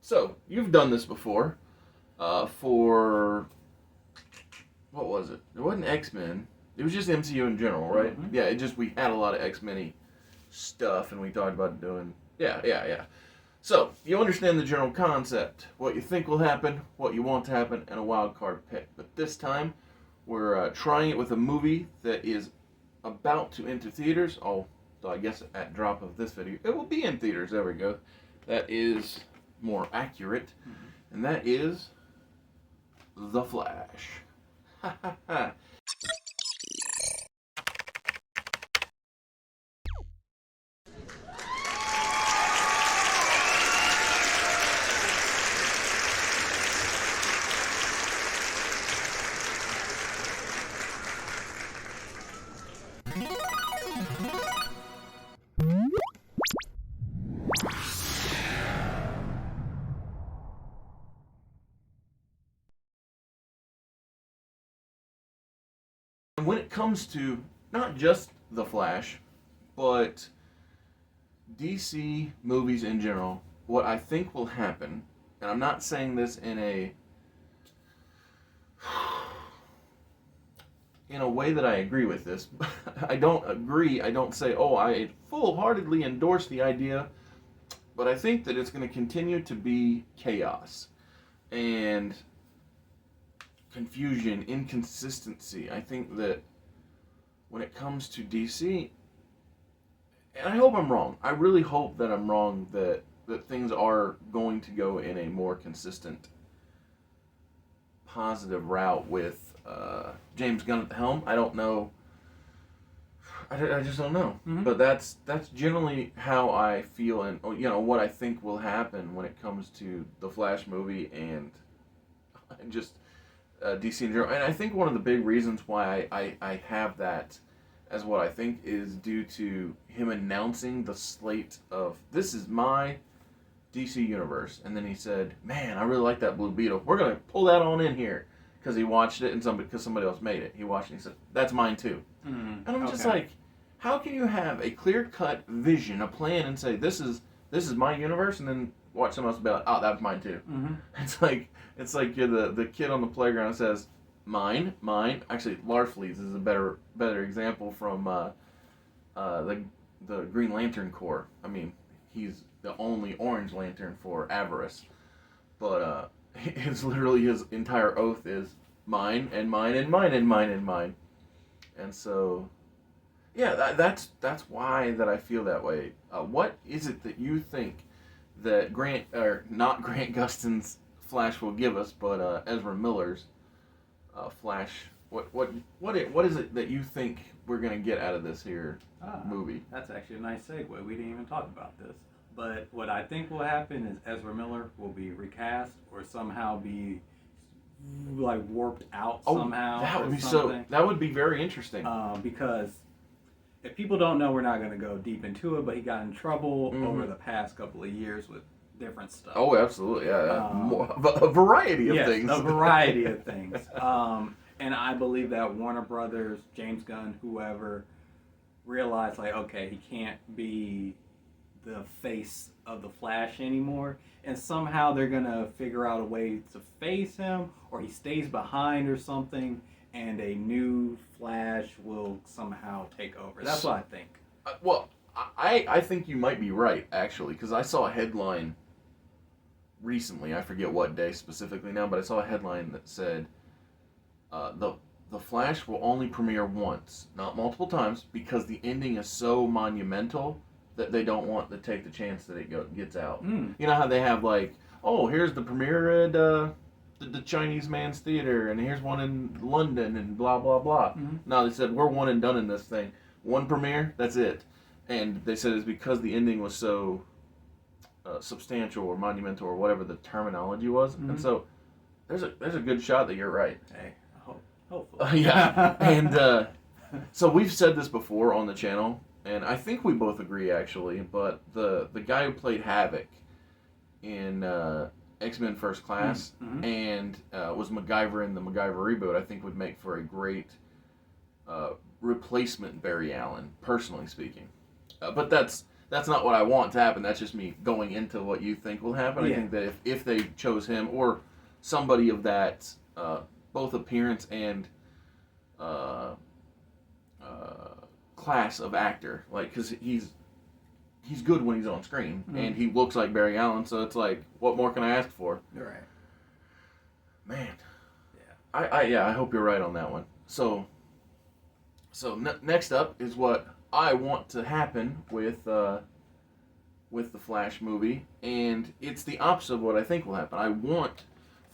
So, you've done this before. For what was it? It wasn't X Men. It was just MCU in general, right? Mm-hmm. Yeah. It just we had a lot of X Men stuff, and we talked about doing. Yeah. So you understand the general concept: what you think will happen, what you want to happen, and a wild card pick. But this time, we're trying it with a movie that is about to enter theaters. Oh, so I guess at drop of this video, it will be in theaters. There we go. That is more accurate, and that is The Flash. Ha ha ha. And when it comes to not just The Flash, but DC movies in general, what I think will happen, and I'm not saying this in a way that I agree with this. I don't agree. I don't say, oh, I full-heartedly endorse the idea, but I think that it's going to continue to be chaos and confusion, inconsistency. I think that when it comes to DC, and I hope I'm wrong. I really hope that I'm wrong that things are going to go in a more consistent, positive route with James Gunn at the helm. I don't know. I just don't know. Mm-hmm. But that's generally how I feel, and what I think will happen when it comes to the Flash movie and just DC in general. And I think one of the big reasons why I have that as what I think is due to him announcing the slate of this is my DC universe, and then he said, "Man, I really like that Blue Beetle. We're gonna pull that on in here." Because he watched it and because somebody else made it. He watched it and he said, "That's mine too." Mm-hmm. And I'm just like, how can you have a clear cut vision, a plan, and say this is my universe, and then watch someone else be like, "Oh, that's mine too." Mm-hmm. It's like you're the kid on the playground that says, "Mine." Actually, Larfleeze is a better example from the Green Lantern Corps. I mean, he's the only Orange Lantern for avarice, but it's literally his entire oath is mine and mine and mine and mine and mine, and so yeah, that's why that I feel that way. What is it that you think that Grant or not Grant Gustin's Flash will give us, but Ezra Miller's Flash? What is it that you think we're gonna get out of this here movie? That's actually a nice segue. We didn't even talk about this. But what I think will happen is Ezra Miller will be recast or somehow be like warped out somehow. That would be something. That would be very interesting. Because if people don't know, we're not going to go deep into it. But he got in trouble over the past couple of years with different stuff. Oh, absolutely, yeah. A variety of things. A variety of things. And I believe that Warner Brothers, James Gunn, whoever, realized like, okay, he can't be the face of the Flash anymore, and somehow they're gonna figure out a way to face him, or he stays behind or something, and a new Flash will somehow take over. That's what I think. Well, I think you might be right actually, because I saw a headline recently. I forget what day specifically now, but I saw a headline that said the Flash will only premiere once, not multiple times, because the ending is so monumental that they don't want to take the chance that it gets out. Mm. You know how they have like, oh, here's the premiere at the Chinese Man's Theater, and here's one in London, and blah blah blah. Mm-hmm. No, they said we're one and done in this thing. One premiere, that's it. And they said it's because the ending was so substantial or monumental or whatever the terminology was. Mm-hmm. And so there's a good shot that you're right. Hey, hopefully. Yeah, and so we've said this before on the channel, and I think we both agree actually. But the guy who played Havoc in X-Men First Class and was MacGyver in the MacGyver reboot, I think would make for a great replacement Barry Allen, personally speaking. But that's that's not what I want to happen. That's just me going into what you think will happen. I Yeah. think that if they chose him or somebody of that both appearance and uh, class of actor, like, because he's good when he's on screen, and he looks like Barry Allen, so it's like, what more can I ask for? Right. Man. Yeah. I hope you're right on that one. So next up is what I want to happen with the Flash movie, and it's the opposite of what I think will happen. I want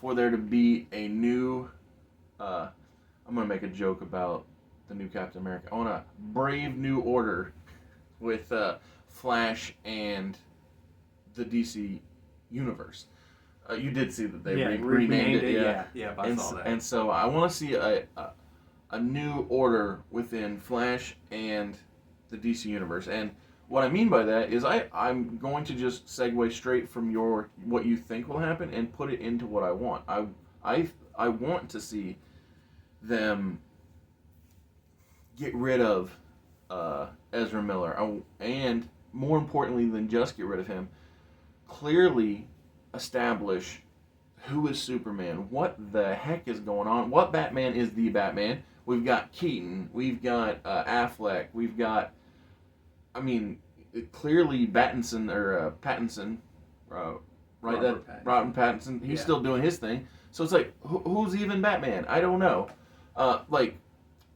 for there to be a new. I'm gonna make a joke about the new Captain America. I want a brave new order with Flash and the DC universe. You did see that they renamed it. Yeah, I and, saw that. And so I want to see a new order within Flash and the DC universe. And what I mean by that is I'm going to just segue straight from what you think will happen and put it into what I want. I want to see them get rid of Ezra Miller, and more importantly than just get rid of him, clearly establish who is Superman, what the heck is going on, what Batman is the Batman. We've got Keaton, we've got Affleck, we've got, I mean, clearly Pattinson, right? Robert Pattinson, he's still doing his thing. So it's like, who's even Batman? I don't know.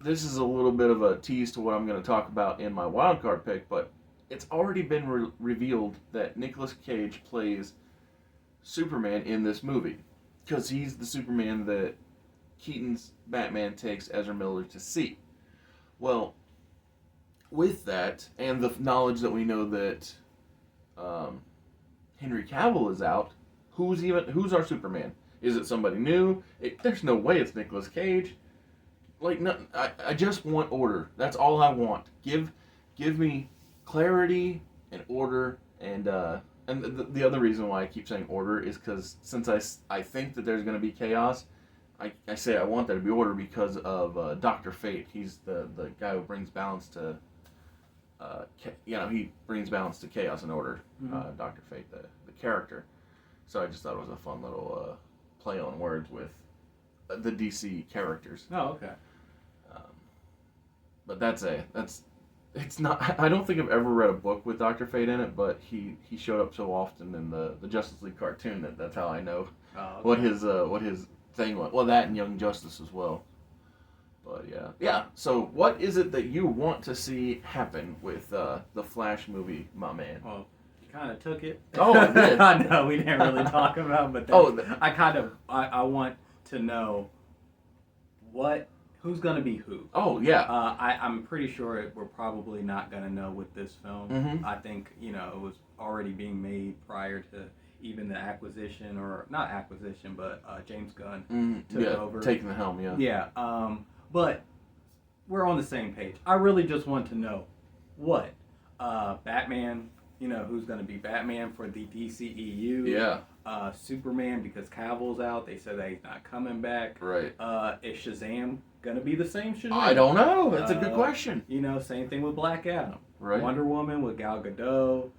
This is a little bit of a tease to what I'm going to talk about in my wildcard pick, but it's already been revealed that Nicolas Cage plays Superman in this movie, because he's the Superman that Keaton's Batman takes Ezra Miller to see. Well, with that, and the knowledge that we know that Henry Cavill is out, who's our Superman? Is it somebody new? There's no way it's Nicolas Cage. Like, no, I just want order. That's all I want. Give me clarity and order, and the other reason why I keep saying order is because since I think that there's going to be chaos, I say I want there to be order because of Dr. Fate. He's the guy who brings balance to he brings balance to chaos and order. Mm-hmm. Dr. Fate, the character. So I just thought it was a fun little play on words with the DC characters. Oh, okay. But it's not. I don't think I've ever read a book with Dr. Fate in it, but he showed up so often in the Justice League cartoon that's how I know what his thing was. Well, that and Young Justice as well. But yeah. So what is it that you want to see happen with the Flash movie, my man? Well, you kind of took it. Oh, I did. I know we didn't really talk about, but I want to know who's gonna be who. Oh yeah. I'm pretty sure we're probably not gonna know with this film. Mm-hmm. I think it was already being made prior to even the acquisition, or not acquisition, but James Gunn took over, taking the helm. Yeah. Yeah. But we're on the same page. I really just want to know what Batman. Who's gonna be Batman for the DCEU? Yeah. Superman, because Cavill's out. They said that he's not coming back. Right. Is Shazam gonna be the same Shazam? I don't know. That's a good question. Same thing with Black Adam. Right. Wonder Woman with Gal Gadot.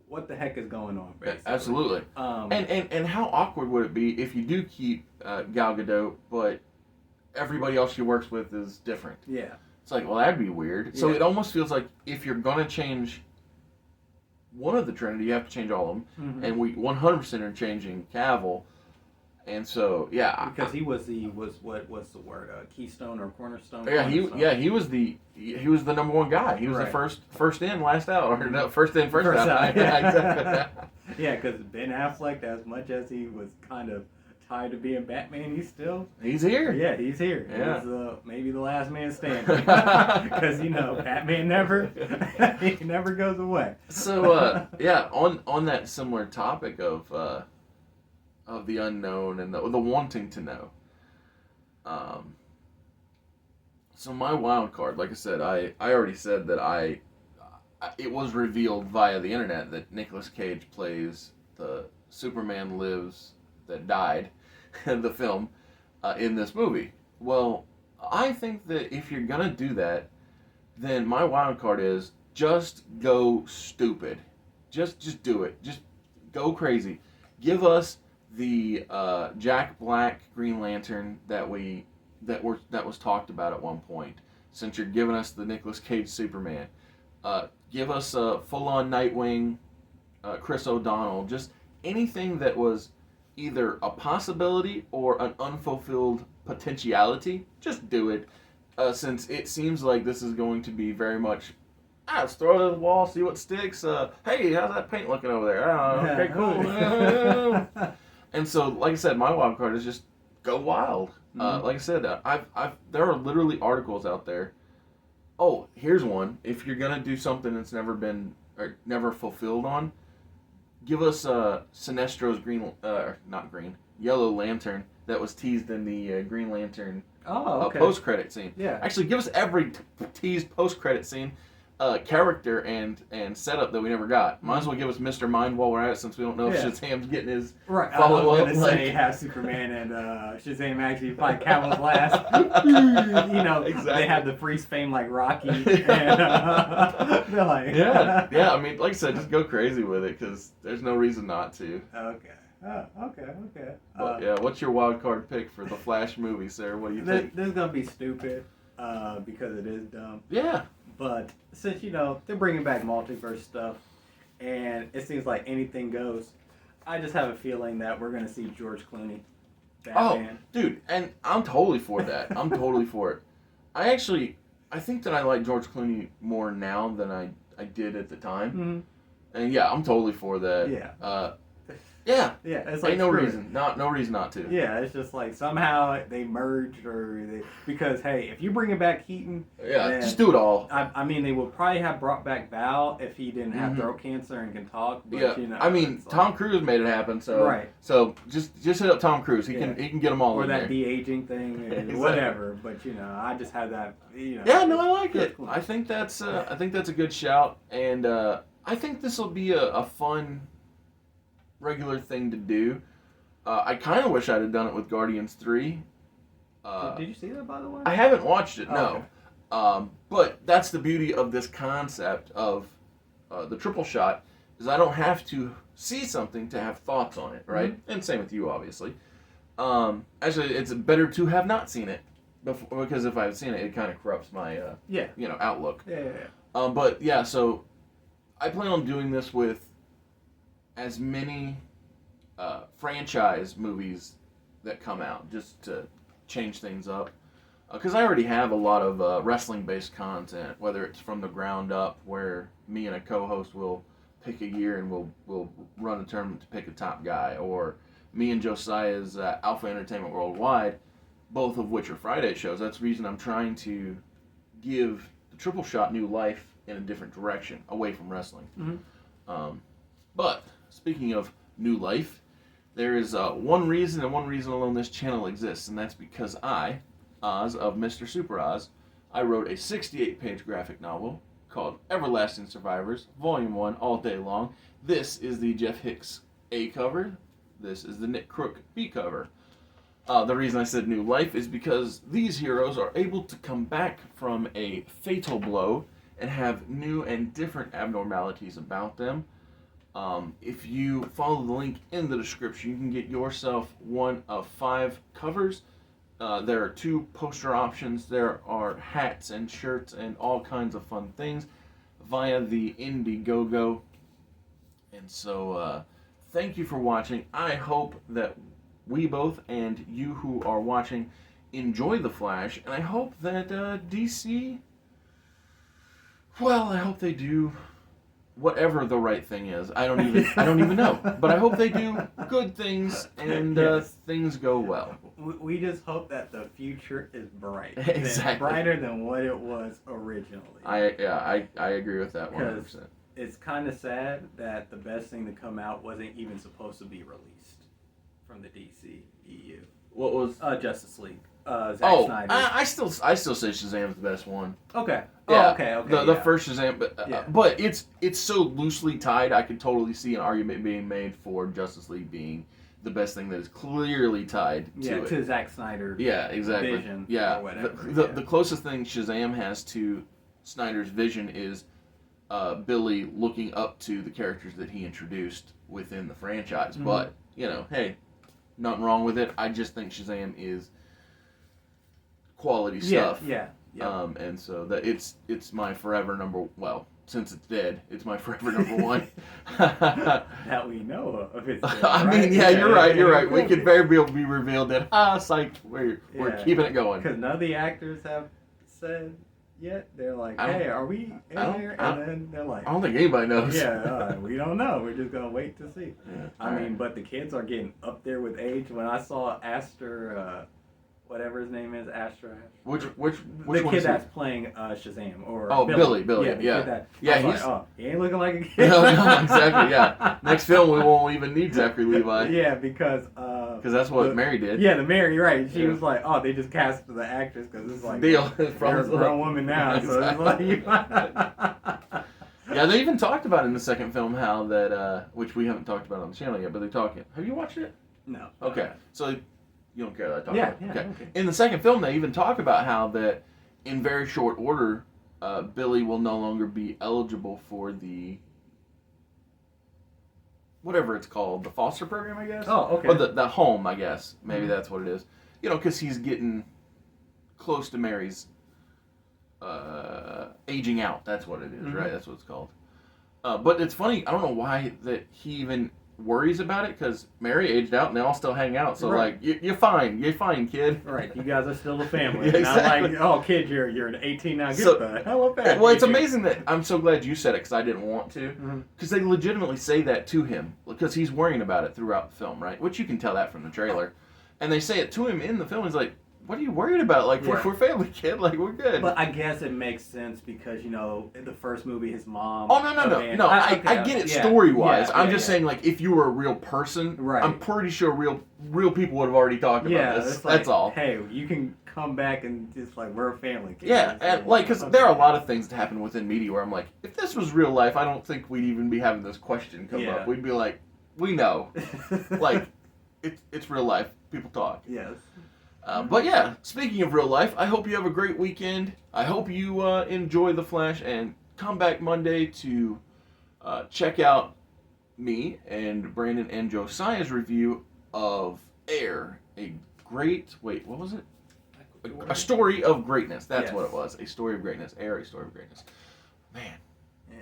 What the heck is going on, basically? Absolutely. And how awkward would it be if you do keep Gal Gadot, but everybody else she works with is different? Yeah. It's like, well, that'd be weird. So it almost feels like if you're gonna change one of the Trinity, you have to change all of them, and we 100% are changing Cavill. And so, yeah, because he was what's the word? Keystone or cornerstone? Yeah, he was the number one guy. He was the first in, last out, or no, first in, first out. Yeah, exactly. Yeah, because Ben Affleck, as much as he was kind of tied to being Batman, he's here. Yeah, he's here. Yeah. He's maybe the last man standing, because Batman he never goes away. So on that similar topic of the unknown and the wanting to know. So my wild card, like I said, I already said that it was revealed via the internet that Nicolas Cage plays the Superman Lives that died, the film, in this movie. Well, I think that if you're gonna do that, then my wild card is just go stupid. Just do it. Just go crazy. Give us the Jack Black Green Lantern that was talked about at one point. Since you're giving us the Nicolas Cage Superman, give us a full-on Nightwing, Chris O'Donnell. Just anything that was either a possibility or an unfulfilled potentiality. Just do it. Since it seems like this is going to be very much, let's throw it at the wall, see what sticks. Hey, how's that paint looking over there? Okay, cool. And so, like I said, my wild card is just go wild. Like I said, there are literally articles out there. Oh, here's one. If you're gonna do something that's never been or never fulfilled on, give us Sinestro's Yellow Lantern that was teased in the Green Lantern post-credit scene. Yeah. Actually, give us every teased post-credit scene, character and setup that we never got. Might as well give us Mr. Mind while we're at it, since we don't know if Shazam's getting his follow-up. I was gonna say have Superman and Shazam actually fight Camel's last. Exactly. They have the freeze fame like Rocky. And, they're like, yeah. I mean, like I said, just go crazy with it because there's no reason not to. Okay. Okay. But, yeah, what's your wild card pick for the Flash movie, sir? What do you think? This is gonna be stupid because it is dumb. Yeah. But since they're bringing back multiverse stuff, and it seems like anything goes, I just have a feeling that we're gonna see George Clooney, Batman. Oh, dude, and I'm totally for that. I'm totally for it. I think that I like George Clooney more now than I did at the time. Mm-hmm. And yeah, I'm totally for that. Yeah. Yeah. Yeah, it's like ain't no reason not to. Yeah, it's just like somehow they merged because hey, if you bring back Keaton, yeah, just do it all. I mean, they would probably have brought back Val if he didn't have throat cancer and can talk. But, yeah, I mean, Tom Cruise made it happen, so right. So just hit up Tom Cruise. He can get them all or in that there. de-aging thing, Exactly. Whatever. But I just had that. Yeah, no, I like it. I think that's a good shout, and I think this will be a fun regular thing to do. I kind of wish I'd have done it with Guardians 3. Did you see that, by the way? I haven't watched it, no. Okay. But that's the beauty of this concept of the triple shot, is I don't have to see something to have thoughts on it, right? Mm-hmm. And same with you, obviously. Actually, it's better to have not seen it, because if I've seen it, it kind of corrupts my outlook. Yeah. But yeah, so I plan on doing this with as many franchise movies that come out, just to change things up. Because I already have a lot of wrestling-based content, whether it's from the ground up, where me and a co-host will pick a year and we'll run a tournament to pick a top guy, or me and Josiah's Alpha Entertainment Worldwide, both of which are Friday shows. That's the reason I'm trying to give the triple shot new life in a different direction, away from wrestling. Mm-hmm. But speaking of new life, there is one reason and one reason alone this channel exists, and that's because I, Oz of Mr. Super Oz, I wrote a 68-page graphic novel called Everlasting Survivors, Volume 1, all day long. This is the Jeff Hicks A cover. This is the Nick Crook B cover. The reason I said new life is because these heroes are able to come back from a fatal blow and have new and different abnormalities about them. If you follow the link in the description, you can get yourself one of 5 covers. There are 2 poster options. There are hats and shirts and all kinds of fun things via the Indiegogo. And so, thank you for watching. I hope that we both and you who are watching enjoy The Flash. And I hope that DC, well, I hope they do whatever the right thing is. I don't even know. But I hope they do good things and things go well. We just hope that the future is bright. Exactly. Brighter than what it was originally. I agree with that 100%. It's kind of sad that the best thing to come out wasn't even supposed to be released from the DC EU. What was Justice League? Zack Snyder. I still say Shazam's the best one. Okay. Yeah. Oh, okay. The first Shazam, but it's so loosely tied. I could totally see an argument being made for Justice League being the best thing that is clearly tied to it. To Zack Snyder. Yeah, exactly. Vision. Yeah, or whatever. the closest thing Shazam has to Snyder's vision is Billy looking up to the characters that he introduced within the franchise. Mm-hmm. But, hey, nothing wrong with it. I just think Shazam is quality stuff. Yeah. And so that it's my forever since it's dead, it's my forever number one. That we know of. It's dead, I right? mean, yeah, you're right. We could very well be revealed that, psych, we're keeping it going. Because none of the actors have said yet. They're like, hey, are we in there? And then they're like, I don't think anybody knows. Yeah, we don't know. We're just going to wait to see. Yeah. I mean, but the kids are getting up there with age. When I saw Aster, whatever his name is, Astra. Which the one kid is that's playing Shazam or Billy. Yeah, he's he ain't looking like a kid. No, exactly. Yeah. Next film we won't even need Zachary Levi. Yeah, because that's what Mary did. Yeah, the Mary, right? She was like, they just cast the actress because it's like deal. You're a grown woman now, Exactly. so it's like Yeah, they even talked about in the second film how that which we haven't talked about on the channel yet, but they're talking. Have you watched it? No. Okay, so you don't care that I talk Yeah, about it? yeah. Okay. Okay. In the second film, they even talk about how that in very short order, Billy will no longer be eligible for the whatever it's called, the foster program, I guess. Oh, okay. Or the home, I guess. Maybe that's what it is. Because he's getting close to Mary's aging out. That's what it is, right? That's what it's called. But it's funny. I don't know why that he even worries about it, because Mary aged out and they all still hang out. So Right. you're fine. You're fine, kid. Right, you guys are still a family. Yeah, exactly. Not like, kid, you're 18 now. Get So- the hell up back. Well, it's amazing that I'm so glad you said it, because I didn't want to. Mhm. Because they legitimately say that to him, because he's worrying about it throughout the film, right? Which you can tell that from the trailer. And they say it to him in the film. He's like, "What are you worried about? Like, Yeah. we're family, kid. Like, we're good." But I guess it makes sense because, in the first movie, his mom... Oh, no. I get it story-wise. I'm just saying, like, if you were a real person, Right. I'm pretty sure real people would have already talked about this. It's like, That's all. Hey, you can come back and just, like, we're a family. Kid. Yeah, and, because there are a lot of things that happen within media where I'm like, if this was real life, I don't think we'd even be having this question come Yeah. up. We'd be like, we know. Like, it's real life. People talk. Yes. But yeah, speaking of real life, I hope you have a great weekend. I hope you enjoy The Flash and come back Monday to check out me and Brandon and Josiah's review of Air, what was it? A Story of Greatness. That's what it was. A Story of Greatness. Air, A Story of Greatness. Man,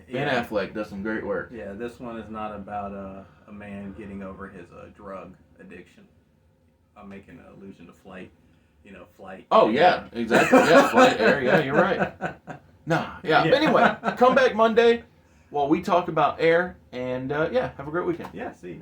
Ben Affleck does some great work. Yeah, this one is not about a man getting over his drug addiction. I'm making an allusion to Flight. Flight. Oh, yeah, exactly. Yeah, Flight, Air, yeah, you're right. Nah, yeah. But anyway, come back Monday while we talk about Air, and have a great weekend. Yeah, see you.